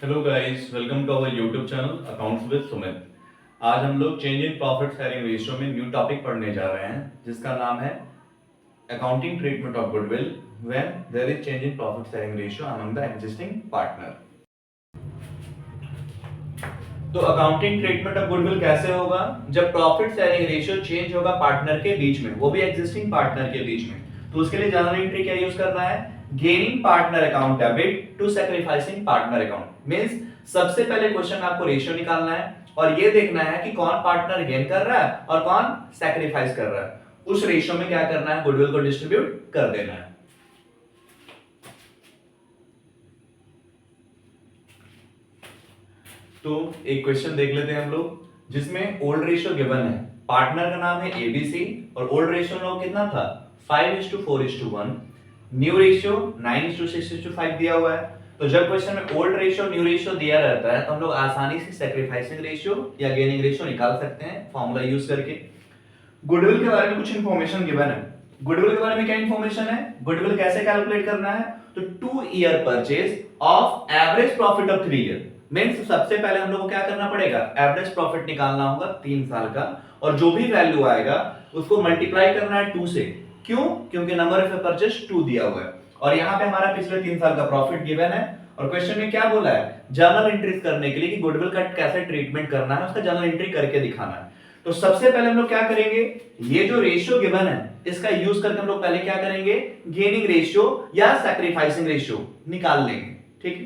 Hello guys, welcome to our YouTube channel accounts with Sumit. आज हम लोग change in profit sharing ratio में new topic पढ़ने जा रहे हैं जिसका नाम है accounting treatment of goodwill when there is change in profit sharing ratio among the existing partner. तो अकाउंटिंग ट्रीटमेंट ऑफ गुडविल कैसे होगा जब प्रॉफिट शेयरिंग रेशियो चेंज होगा पार्टनर के बीच में, वो भी एग्जिस्टिंग पार्टनर के बीच में। तो उसके लिए जनरल एंट्री क्या यूज करना है, gaining partner account debit to sacrificing partner account. Means सबसे पहले क्वेश्चन आपको रेशियो निकालना है और ये देखना है कि कौन पार्टनर गेन कर रहा है और कौन सैक्रिफाइस कर रहा है। उस रेशियो में क्या करना है, गुडविल को डिस्ट्रीब्यूट कर देना है। तो एक क्वेश्चन देख लेते हैं हम लोग जिसमें ओल्ड रेशियो गिवन है, पार्टनर का नाम है एबीसी और ओल्ड रेशियो लोग कितना था 5:4:1, न्यू रेशियो 9:6:5 दिया हुआ है। तो जब क्वेश्चन में ओल्ड रेशियो न्यू रेशियो दिया रहता है तो हम लोग आसानी से सैक्रिफाइसिंग रेशियो या गेनिंग रेशियो निकाल सकते हैं फॉर्मूला यूज करके। गुडविल के बारे में कुछ इंफॉर्मेशन गिवन है। गुडविल के बारे में क्या इंफॉर्मेशन है, गुडविल कैसे कैलकुलेट करना है, तो 2 year purchase of average profit of 3 year. Means सबसे पहले हम लोग को क्या करना पड़ेगा, एवरेज प्रॉफिट निकालना होगा 3 साल का और जो भी वैल्यू आएगा उसको मल्टीप्लाई करना है 2 से। क्यों, क्योंकि नंबर ऑफ परचेज 2 दिया हुआ है और यहाँ पे हमारा पिछले 3 साल का प्रॉफिट गिवन है और क्वेश्चन में क्या बोला है, जर्नल एंट्रीज करने के लिए कि गुडविल का कैसे ट्रीटमेंट करना है उसका जर्नल एंट्री करके दिखाना है। तो सबसे पहले हम लोग क्या करेंगे, ये जो रेशियो गिवन है इसका यूज करके हम लोग पहले क्या करेंगे, गेनिंग रेशियो या सैक्रिफाइसिंग रेशियो निकाल लेंगे। ठीक है,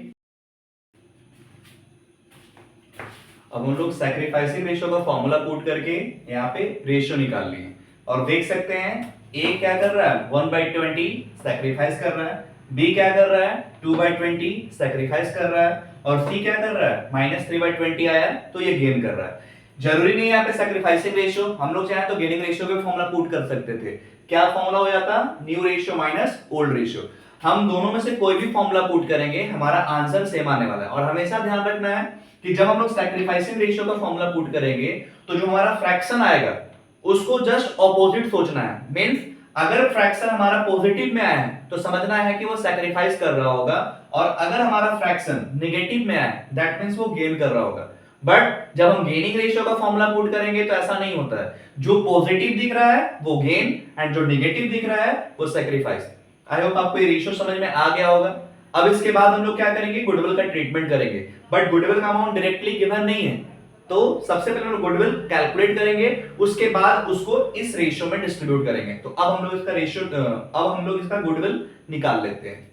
अब हम लोग सैक्रिफाइसिंग रेशियो का फॉर्मूला पुट करके यहाँ पे रेशियो निकाल लिए और देख सकते हैं ए क्या कर रहा है 1/20 सैक्रिफाइस कर रहा है, बी क्या कर रहा है 2/20 सैक्रिफाइस कर रहा है और सी क्या कर रहा है -3/20 आया तो ये गेन कर रहा है। जरूरी नहीं है यहाँ पे सैक्रिफाइसिंग रेशियो, हम लोग चाहे तो गेनिंग रेशियो का फॉर्मूला पुट कर सकते थे। क्या फॉर्मूला हो जाता, new ratio minus old ratio. हम दोनों में से कोई भी फॉर्मूला पुट करेंगे हमारा आंसर सेम आने वाला है। और हमेशा ध्यान रखना है कि जब हम लोग सैक्रिफाइसिंग रेशियो का फॉर्मूला पुट करेंगे तो जो हमारा फ्रैक्शन आएगा उसको जस्ट ऑपोजिट सोचना है। मींस अगर फ्रैक्शन हमारा पॉजिटिव में आया है तो समझना है कि वो सैक्रिफाइस कर रहा होगा और अगर हमारा फ्रैक्शन नेगेटिव में आया है दैट मींस वो गेन कर रहा होगा। बट जब हम गेनिंग रेशियो का फॉर्मूला पुट करेंगे तो ऐसा नहीं होता है, जो पॉजिटिव दिख रहा है वो गेन एंड जो नेगेटिव दिख रहा है वो सैक्रिफाइस। आई होप आपको ये रेशियो समझ में आ गया होगा। अब इसके बाद हम लोग क्या करेंगे, गुडविल का ट्रीटमेंट करेंगे। बट गुडविल का अमाउंट डायरेक्टली गिवन नहीं है तो सबसे पहले हम लोग गुडविल कैलकुलेट करेंगे, उसके बाद उसको इस रेशियो में डिस्ट्रीब्यूट करेंगे। तो अब हम लोग इसका रेशियो अब हम लोग इसका गुडविल निकाल लेते हैं।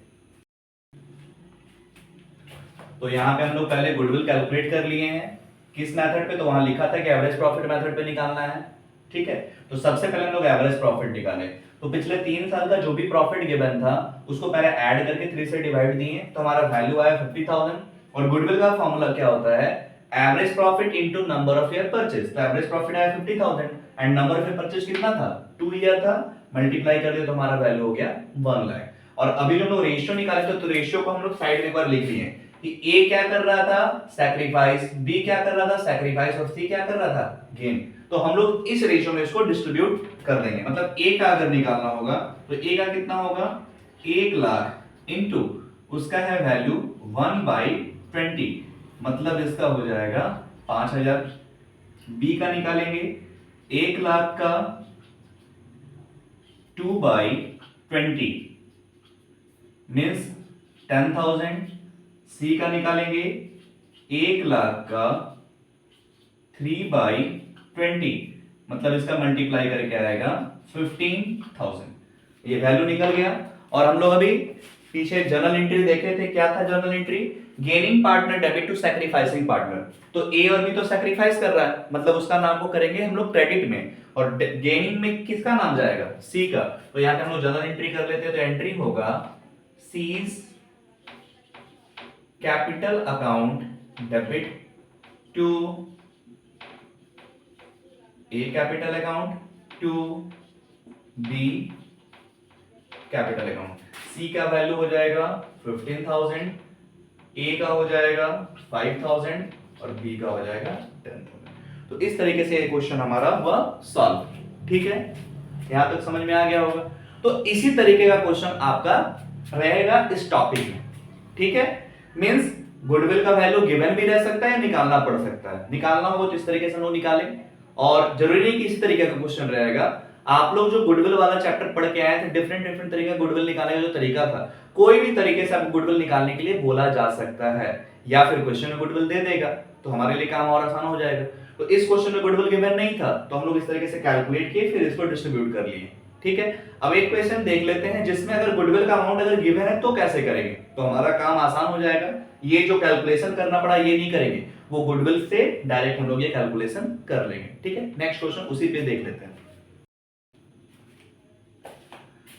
तो यहाँ पे हम लोग पहले गुडविल कैलकुलेट कर लिए हैं किस मेथड पे, तो वहां लिखा था कि एवरेज प्रॉफिट मेथड पे निकालना है। ठीक है, तो सबसे पहले हम लोग एवरेज प्रॉफिट निकाले। तो पिछले 3 साल का जो भी प्रॉफिट गिवन था उसको पहले ऐड करके 3 से डिवाइड दिए तो हमारा वैल्यू आया 50,000। और गुडविल का फॉर्मूला क्या होता है, average profit into number of year purchase. तो एवरेज प्रॉफिट आया 50,000 and number of year purchase कितना था 2 ईयर था, मल्टीप्लाई कर दिया तो हमारा वैल्यू हो गया 1 लाख। और अभी जो हम लोग रेशियो निकाले थे तो रेशियो को हम लोग साइड में एक बार लिख लिए कि ए क्या कर रहा था सैक्रिफाइस, बी क्या कर रहा था सैक्रिफाइस और सी क्या कर रहा था गेन। तो हम लोग इस रेशियो में इसको डिस्ट्रीब्यूट कर देंगे। मतलब ए का अगर निकालना होगा तो ए का कितना होगा 1 लाख इनटू उसका है वैल्यू 1/20, मतलब इसका हो जाएगा 5,000। बी का निकालेंगे 1 लाख का 2/20 मीन्स 10,000। सी का निकालेंगे 1 लाख का 3/20, मतलब इसका मल्टीप्लाई करके आएगा 15,000। ये वैल्यू निकल गया। और हम लोग अभी पीछे जर्नल एंट्री देखे थे, क्या था journal entry, gaining partner debit to sacrificing partner. तो ए और बी तो सैक्रिफाइस कर रहा है, मतलब उसका नाम को करेंगे हम लोग क्रेडिट में और गेनिंग में किसका नाम जाएगा सी का। तो यहाँ पे हम लोग जर्नल एंट्री कर लेते हैं तो एंट्री होगा C's capital account debit to A capital account to B capital account. C का वैल्यू हो जाएगा 15,000, ए का हो जाएगा 5,000 और बी का हो जाएगा 10,000। तो इस तरीके से ये क्वेश्चन हमारा हुआ सॉल्व। ठीक है, यहां तक समझ में आ गया होगा। तो इसी तरीके का क्वेश्चन आपका रहेगा इस टॉपिक में। ठीक है, मींस गुडविल का वैल्यू गिवन भी रह सकता है, निकालना पड़ सकता है। निकालना हो तो इस तरीके से हम लोग निकालें, और जरूरी नहीं कि इस तरीके का क्वेश्चन रहेगा। आप लोग जो गुडविल वाला चैप्टर पढ़ के आए थे, डिफरेंट डिफरेंट तरीके का गुडविल निकालने का जो तरीका था, कोई भी तरीके से आपको गुडविल निकालने के लिए बोला जा सकता है, या फिर क्वेश्चन में गुडविल दे देगा तो हमारे लिए काम और आसान हो जाएगा। तो इस क्वेश्चन में गुडविल गिवन नहीं था, तो हम लोग इस तरीके से कैलकुलेट किए, फिर इसको डिस्ट्रीब्यूट कर लिए। ठीक है, अब एक क्वेश्चन देख लेते हैं जिसमें अगर गुडविल का अमाउंट अगर गिवन है तो कैसे करेंगे, तो हमारा काम आसान हो जाएगा। ये जो कैलकुलेशन करना पड़ा ये नहीं करेंगे, वो गुडविल से डायरेक्ट हम लोग ये कैलकुलेशन कर लेंगे। ठीक है, नेक्स्ट क्वेश्चन उसी पे देख लेते हैं।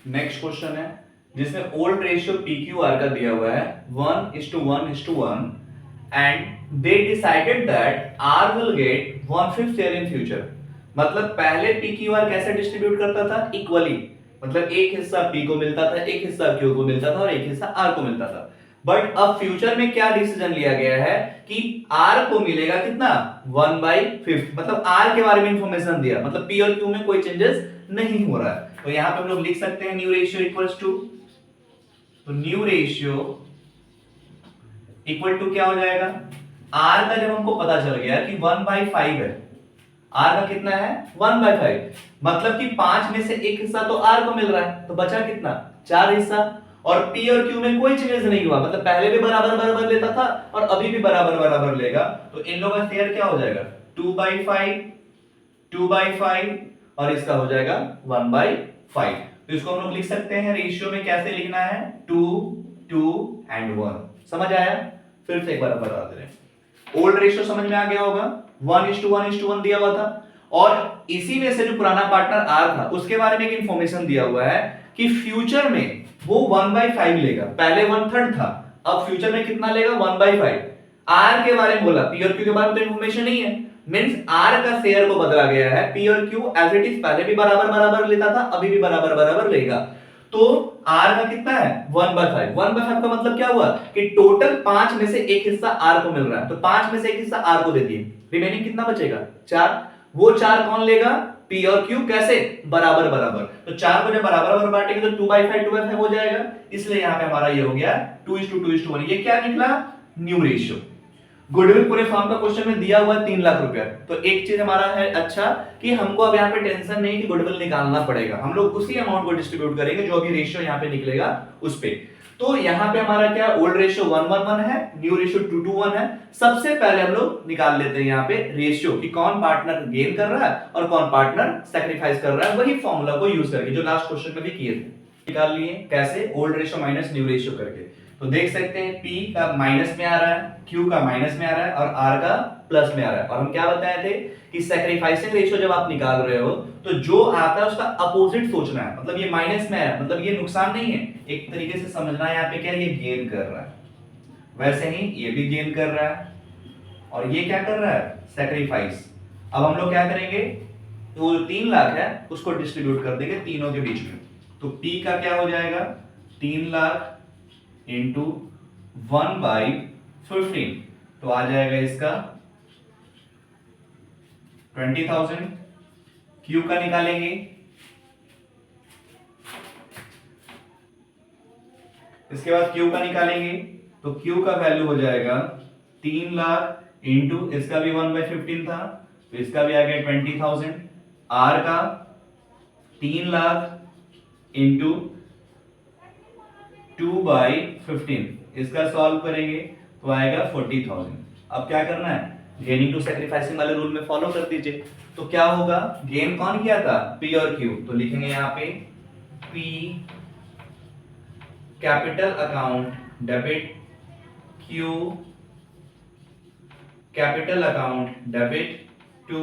नेक्स्ट क्वेश्चन है जिसमें ओल्ड रेशियो PQR का दिया हुआ है 1:1:1 and they decided that R will get 1/5 share in future. मतलब पहले PQR कैसे डिस्ट्रीब्यूट करता था, इक्वली, मतलब एक हिस्सा P को मिलता था, एक हिस्सा Q को मिलता था और एक हिस्सा R को मिलता था। बट अब फ्यूचर में क्या डिसीजन लिया गया है कि R को मिलेगा कितना, 1/5, मतलब R के बारे में इंफॉर्मेशन दिया, मतलब P और Q में कोई चेंजेस नहीं हो रहा है। तो यहां पे हम लोग लिख सकते हैं न्यू रेशियो इक्वल्स टू, तो न्यू रेशियो इक्वल टू क्या हो जाएगा, R का जब हमको पता चल गया कि 1/5 है, R का कितना है 1/5, मतलब कि 5 में से एक हिस्सा तो R को मिल रहा है, तो बचा कितना 4 हिस्सा, और P और Q में कोई चेंज नहीं हुआ, मतलब पहले भी बराबर बराबर लेता था और अभी भी बराबर बराबर लेगा, तो इन लोगों का शेयर क्या हो जाएगा 2/5, 2/5 और इसका हो जाएगा 1/5। तो इसको हम लोग लिख सकते हैं रेशियो में कैसे लिखना है, 2, 2 एंड 1। समझ आया, फिर से एक बार बता दे रहे हैं। ओल्ड रेशियो समझ में आ गया होगा, 1:1:1 दिया हुआ था, और इसी में से जो पुराना पार्टनर R था उसके बारे में एक इंफॉर्मेशन दिया हुआ है कि फ्यूचर में वो 1/5 लेगा, पहले 1/3 था, अब फ्यूचर में कितना लेगा 1/5। R के बारे में बोला, P और Q के बारे में तो इंफॉर्मेशन नहीं है, मींस R का शेयर को बदला गया है, P और Q एज इट इज पहले भी बराबर बराबर लेता था, अभी भी बराबर बराबर लेगा, तो R का कितना है 1/5। 1/5 का मतलब क्या हुआ कि टोटल 5 में से एक हिस्सा R को मिल रहा है, तो 5 में से एक हिस्सा R को दे दिए, रिमेनिंग कितना बचेगा 4। वो 4 कौन लेगा, P और Q, कैसे बराबर बराबर, तो 4 को जब बराबर बराबर बांटेंगे तो 2/5 हो जाएगा, इसलिए यहां पे हमारा ये हो गया 2:2:1। ये क्या निकला, न्यू रेशियो। गुडविल पूरे फॉर्म का क्वेश्चन में दिया हुआ है 3 लाख रुपया, तो एक चीज हमारा है अच्छा कि हमको अब यहाँ पे टेंशन नहीं कि गुडविल निकालना पड़ेगा, हम लोग उसी अमाउंट को डिस्ट्रीब्यूट करेंगे जो अभी रेशियो यहाँ पे निकलेगा उस पे। तो यहाँ पे हमारा क्या, ओल्ड रेशियो 1:1 है, न्यू रेशियो 2:1 है। सबसे पहले हम लोग निकाल लेते हैं यहाँ पे रेशियो कि कौन पार्टनर गेन कर रहा है और कौन पार्टनर सैक्रिफाइस कर रहा है, वही फॉर्मूला को यूज करके जो लास्ट क्वेश्चन में भी किए थे। निकाल लिए कैसे, old ratio minus new ratio करके। तो देख सकते हैं P का माइनस में आ रहा है, Q का माइनस में आ रहा है और R का प्लस में आ रहा है, और हम क्या बताए थे कि सैक्रिफाइसिंग रेशियो जब आप निकाल रहे हो तो जो आता है उसका अपोजिट सोचना है, मतलब ये माइनस में है मतलब ये नुकसान नहीं है, एक तरीके से समझना है यहाँ पे क्या ये गेन कर रहा है, वैसे ही ये भी गेन कर रहा है और ये क्या कर रहा है सैक्रिफाइस। अब हम लोग क्या करेंगे, तो 3 लाख है उसको डिस्ट्रीब्यूट कर देंगे तीनों के बीच में, तो P का क्या हो जाएगा 3 लाख इंटू 1/15, तो आ जाएगा इसका 20,000। Q का निकालेंगे, इसके बाद Q का निकालेंगे तो Q का वैल्यू हो जाएगा 3 लाख इंटू इसका भी 1/15 था तो इसका भी आ गया 20,000। R का 3 लाख इंटू 2/15, इसका सॉल्व करेंगे तो आएगा 40,000। अब क्या करना है, गेनिंग टू सैक्रिफाइसिंग वाले रूल में फॉलो कर दीजिए, तो क्या होगा, गेन कौन किया था P और Q, तो लिखेंगे यहाँ पे P capital account debit, Q capital account debit to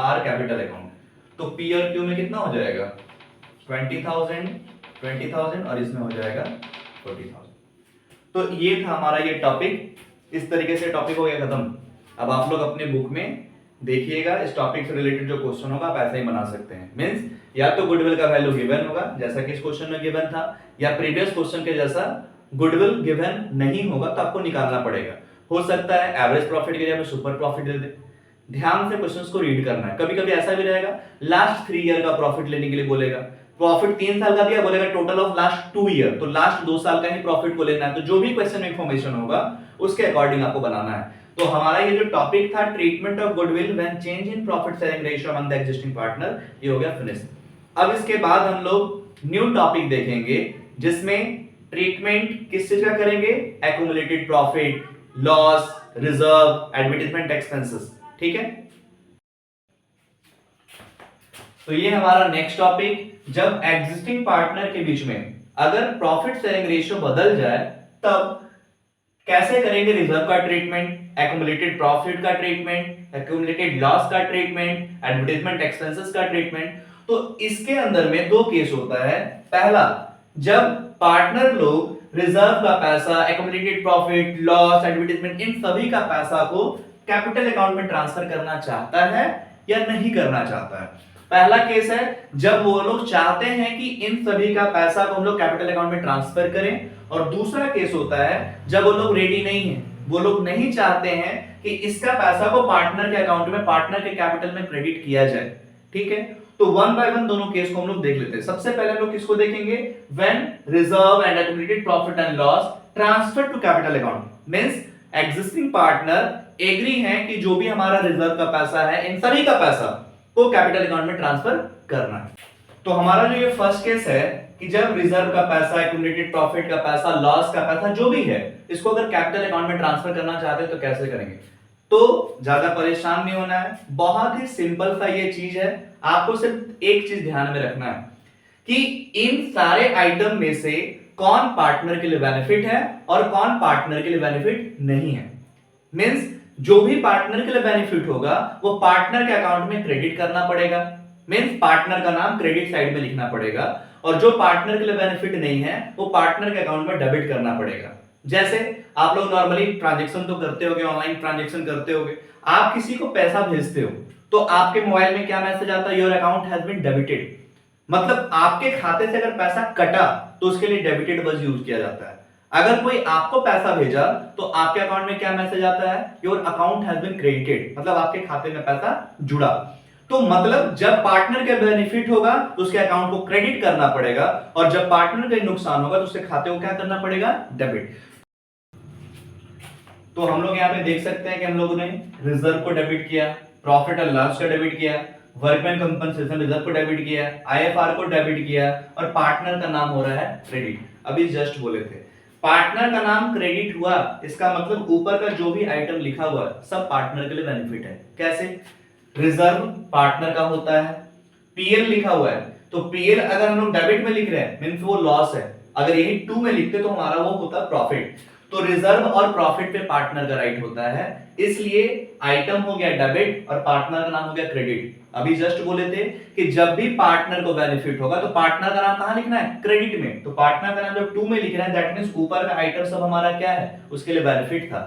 R capital account, तो P और Q में कितना हो जाएगा 20,000 और इसमें हो जाएगा 40,000। तो ये था हमारा ये टॉपिक, इस तरीके से टॉपिक हो गया खत्म। अब आप लोग अपने बुक में देखिएगा, इस टॉपिक से रिलेटेड जो क्वेश्चन होगा आप ऐसे ही बना सकते हैं, मींस या तो गुडविल का वैल्यू गिवन होगा जैसा कि इस क्वेश्चन में गिवन था, या प्रीवियस क्वेश्चन के जैसा गुडविल गिवन नहीं होगा तो आपको निकालना पड़ेगा। हो सकता है एवरेज प्रॉफिट के जगह सुपर प्रॉफिट दे दे। ध्यान से क्वेश्चंस को रीड करना है, कभी कभी ऐसा भी रहेगा लास्ट 3 ईयर का प्रॉफिट लेने के लिए बोलेगा, प्रॉफिट 3 साल का दिया, बोलेगा टोटल ऑफ लास्ट 2 ईयर, तो लास्ट 2 साल का ही प्रॉफिट को लेना है। तो जो भी क्वेश्चन में इंफॉर्मेशन होगा उसके अकॉर्डिंग आपको बनाना है। तो हमारा ये जो टॉपिक था treatment of goodwill when change in profit sharing ratio among the existing partner, ये हो गया फिनिश। अब इसके बाद हम लोग न्यू टॉपिक देखेंगे जिसमें ट्रीटमेंट किस चीज का करेंगे, accumulated profit, loss, reserve, advertisement expenses. ठीक है, तो ये हमारा नेक्स्ट टॉपिक। जब एग्जिस्टिंग पार्टनर के बीच में अगर प्रॉफिट शेयरिंग रेशियो बदल जाए तब कैसे करेंगे रिजर्व का ट्रीटमेंट, एक्यूमुलेटेड प्रॉफिट का ट्रीटमेंट, एक्यूमुलेटेड लॉस का ट्रीटमेंट, एडवर्टाइजमेंट एक्सपेंसेस का ट्रीटमेंट। तो इसके अंदर में दो केस होता है। पहला, जब पार्टनर लोग रिजर्व का पैसा, एक्यूमुलेटेड प्रॉफिट, लॉस, एडवर्टाइजमेंट, इन सभी का पैसा को कैपिटल अकाउंट में ट्रांसफर करना चाहता है या नहीं करना चाहता है। पहला केस है जब वो लोग चाहते हैं कि इन सभी का पैसा को हम लोग कैपिटल अकाउंट में ट्रांसफर करें, और दूसरा केस होता है जब वो लोग रेडी नहीं है, वो लोग नहीं चाहते हैं कि इसका पैसा को पार्टनर के अकाउंट में, पार्टनर के कैपिटल में क्रेडिट किया जाए। ठीक है, तो वन बाय वन दोनों केस को हम लोग देख लेते हैं। सबसे पहले हम लोग किसको देखेंगे, when reserve and accumulated profit and loss transfer to capital account, means existing partner agree है कि जो भी हमारा रिजर्व का पैसा है इन सभी का पैसा को कैपिटल अकाउंट में ट्रांसफर करना है। तो हमारा जो ये फर्स्ट केस है कि जब रिजर्व का पैसा, एक्यूमुलेटेड प्रॉफिट का पैसा, लॉस का पैसा, जो भी है, इसको अगर कैपिटल अकाउंट में ट्रांसफर करना चाहते हैं तो कैसे करेंगे। तो ज्यादा परेशान नहीं होना है, बहुत ही सिंपल सा ये चीज है। आपको सिर्फ एक चीज ध्यान में रखना है कि इन सारे आइटम में से कौन पार्टनर के लिए बेनिफिट है और कौन पार्टनर के लिए बेनिफिट नहीं है। मींस जो भी पार्टनर के लिए बेनिफिट होगा वो पार्टनर के अकाउंट में क्रेडिट करना पड़ेगा, मींस पार्टनर का नाम क्रेडिट साइड में लिखना पड़ेगा, और जो पार्टनर के लिए बेनिफिट नहीं है वो पार्टनर के अकाउंट में डेबिट करना पड़ेगा। जैसे आप लोग नॉर्मली ट्रांजैक्शन तो करते होगे, ऑनलाइन ट्रांजैक्शन करते होगे, आप किसी को पैसा भेजते हो तो आपके मोबाइल में क्या मैसेज आता है, your account has been debited, मतलब आपके खाते से अगर पैसा कटा तो उसके लिए डेबिटेड वर्ड यूज किया जाता है। अगर कोई आपको पैसा भेजा तो आपके अकाउंट में क्या मैसेज आता है, your account has been credited, मतलब आपके खाते में पैसा जुड़ा। तो मतलब जब पार्टनर के बेनिफिट होगा तो उसके अकाउंट को क्रेडिट करना पड़ेगा, और जब पार्टनर का नुकसान होगा तो उसके खाते को क्या करना पड़ेगा, डेबिट। तो हम लोग यहाँ पे देख सकते हैं कि हम लोगों ने रिजर्व को डेबिट किया, प्रॉफिट एंड लॉस को डेबिट किया, वर्कमैन कंपनसेशन रिजर्व को डेबिट किया, आईएफआर को डेबिट किया, और पार्टनर का नाम हो रहा है क्रेडिट। अभी जस्ट बोले थे पार्टनर का नाम क्रेडिट हुआ, इसका मतलब ऊपर का जो भी आइटम लिखा हुआ है सब पार्टनर के लिए बेनिफिट है। कैसे, रिजर्व पार्टनर का होता है, पीएल लिखा हुआ है तो पीएल अगर हम लोग डेबिट में लिख रहे हैं मींस वो लॉस है, अगर यही 2 में लिखते तो हमारा वो होता प्रॉफिट। तो रिजर्व और प्रॉफिट पे पार्टनर का राइट होता है, इसलिए आइटम हो गया डेबिट और पार्टनर का नाम हो गया क्रेडिट। अभी जस्ट बोले थे कि जब भी पार्टनर को बेनिफिट होगा तो पार्टनर का नाम कहां लिखना है, क्रेडिट में। तो पार्टनर का नाम जब 2 में लिख रहे हैं दैट मींस ऊपर का आइटम सब हमारा क्या है, उसके लिए बेनिफिट था।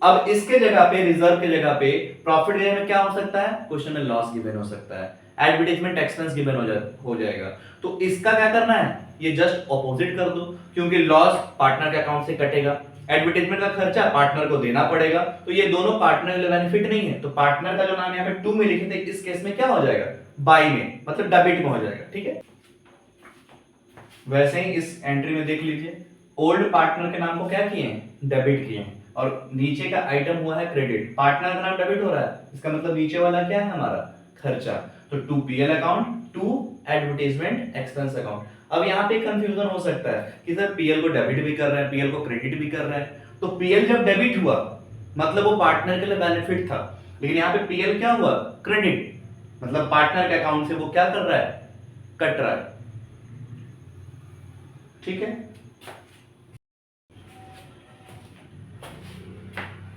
अब इसके जगह पे, रिजर्व के जगह पे प्रॉफिट के जगह में क्या हो सकता है, क्वेश्चन में लॉस गिवन हो सकता है, एडवर्टाइजमेंट एक्सपेंस गिवन हो जाएगा। तो इसका क्या करना है, ये जस्ट ऑपोजिट कर दो, क्योंकि लॉस पार्टनर के अकाउंट से कटेगा, एडवर्टाइजमेंट का खर्चा पार्टनर को देना पड़ेगा, तो ये दोनों पार्टनर के लिए बेनिफिट नहीं है। तो पार्टनर का जो नाम यहाँ पे 2 में लिखे थे, इस केस में क्या हो जाएगा, बाई में, मतलब डेबिट में हो जाएगा। ठीक है, वैसे ही इस एंट्री में देख लीजिए, ओल्ड पार्टनर के नाम को क्या किए हैं, डेबिट किए हैं, और नीचे का आइटम हुआ है क्रेडिट, पार्टनर का नाम डेबिट हो रहा है, इसका मतलब नीचे वाला क्या है हमारा खर्चा। तो 2 PL account, 2 advertisement expense account. अब यहाँ पे कंफ्यूजन हो सकता है कि सर पीएल को डेबिट भी कर रहे हैं, पीएल को क्रेडिट भी कर रहे हैं, तो पीएल जब डेबिट हुआ मतलब वो पार्टनर के लिए बेनिफिट था, लेकिन यहाँ पे पीएल क्या हुआ, क्रेडिट, मतलब पार्टनर के अकाउंट से वो क्या कर रहा है, कट रहा है। ठीक है,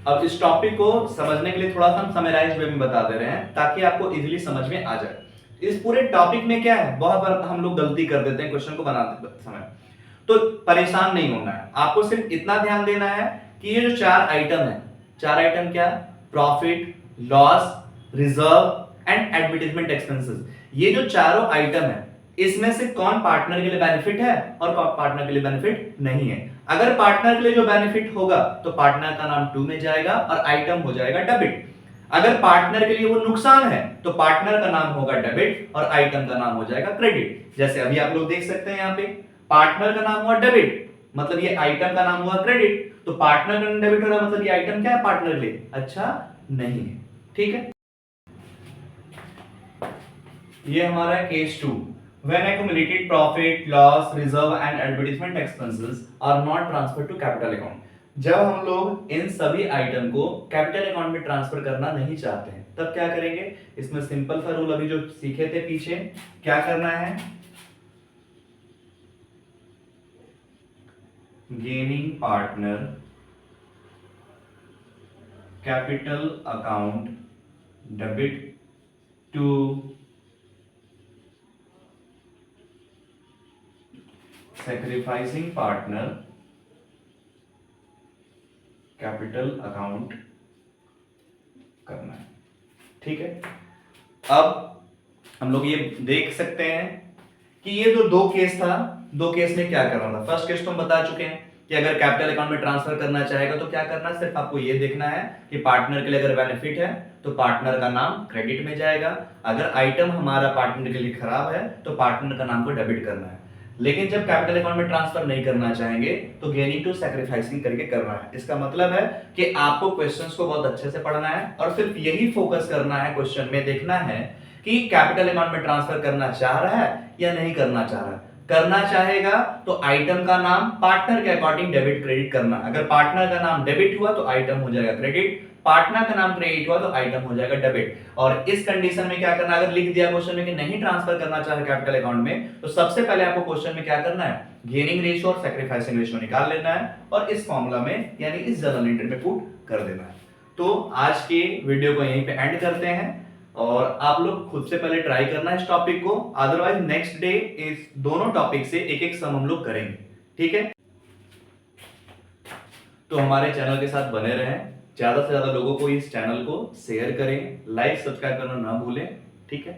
अब इस टॉपिक को समझने के लिए थोड़ा सा हम समराइज वे में बता दे रहे हैं ताकि आपको इजीली समझ में आ जाए। इस पूरे टॉपिक में क्या है, बहुत बार हम लोग गलती कर देते हैं क्वेश्चन को बनाते समय, तो परेशान नहीं होना है, आपको सिर्फ इतना ध्यान देना है कि ये जो 4 आइटम है, 4 आइटम क्या, profit, loss, reserve and advertisement expenses, ये जो चारों आइटम है इसमें से कौन पार्टनर के लिए बेनिफिट है और कौन पार्टनर के लिए बेनिफिट नहीं है। अगर पार्टनर के लिए जो बेनिफिट होगा तो पार्टनर का नाम 2 में जाएगा और आइटम हो जाएगा डेबिट। अगर पार्टनर के लिए वो नुकसान है तो पार्टनर का नाम होगा डेबिट और आइटम का नाम हो जाएगा क्रेडिट। जैसे अभी आप लोग देख सकते हैं यहाँ पे पार्टनर का नाम हुआ डेबिट, मतलब ये आइटम का नाम हुआ क्रेडिट, तो पार्टनर का डेबिट हो रहा है, मतलब ये आइटम क्या है पार्टनर के लिए अच्छा नहीं है। ठीक है, ये हमारा है case 2। When accumulated profit, loss, reserve and advertisement expenses are not transferred to capital account, जब हम लोग इन सभी आइटम को कैपिटल अकाउंट में ट्रांसफर करना नहीं चाहते हैं तब क्या करेंगे? इसमें सिंपल सा रूल अभी जो सीखे थे पीछे, क्या करना है? Gaining partner capital account debit to sacrificing partner capital account करना है। ठीक है, अब हम लोग ये देख सकते हैं कि ये जो दो केस था, दो केस में क्या करना था। फर्स्ट केस तो हम बता चुके हैं कि अगर कैपिटल अकाउंट में ट्रांसफर करना चाहेगा तो क्या करना है, सिर्फ आपको ये देखना है कि पार्टनर के लिए अगर बेनिफिट है तो पार्टनर का नाम क्रेडिट में जाएगा, अगर आइटम हमारा पार्टनर के लिए खराब है तो पार्टनर का नाम को डेबिट करना है। लेकिन जब कैपिटल अकाउंट में ट्रांसफर नहीं करना चाहेंगे तो गेनिंग टू सैक्रिफाइसिंग करके करना है। इसका मतलब है कि आपको क्वेश्चंस को बहुत अच्छे से पढ़ना है और सिर्फ यही फोकस करना है, क्वेश्चन में देखना है कि कैपिटल अकाउंट में ट्रांसफर करना चाह रहा है या नहीं करना चाह रहा है। करना चाहेगा तो आइटम का नाम पार्टनर के अकॉर्डिंग डेबिट क्रेडिट करना, अगर पार्टनर का नाम डेबिट हुआ तो आइटम हो जाएगा क्रेडिट, पार्टनर का नाम क्रेडिट हुआ तो आइटम हो जाएगा डेबिट। और इस कंडीशन में क्या करना, अगर लिख दिया क्वेश्चन में कि नहीं ट्रांसफर करना चाहे कैपिटल अकाउंट में, तो सबसे पहले आपको क्वेश्चन में क्या करना है, गेनिंग रेशियो और सैक्रिफाइसिंग रेशियो निकाल लेना है और इस फॉर्मूला में यानी इस जर्नल एंट्री में पुट कर देना है। तो आज के वीडियो को यहीं पे एंड करते हैं और आप लोग खुद से पहले ट्राई करना है इस टॉपिक को, अदरवाइज नेक्स्ट डे इस दोनों टॉपिक से एक एक सम हम लोग करेंगे। ठीक है, तो हमारे चैनल के साथ बने रहें, ज्यादा से ज्यादा लोगों को इस चैनल को शेयर करें, लाइक सब्सक्राइब करना ना भूलें। ठीक है।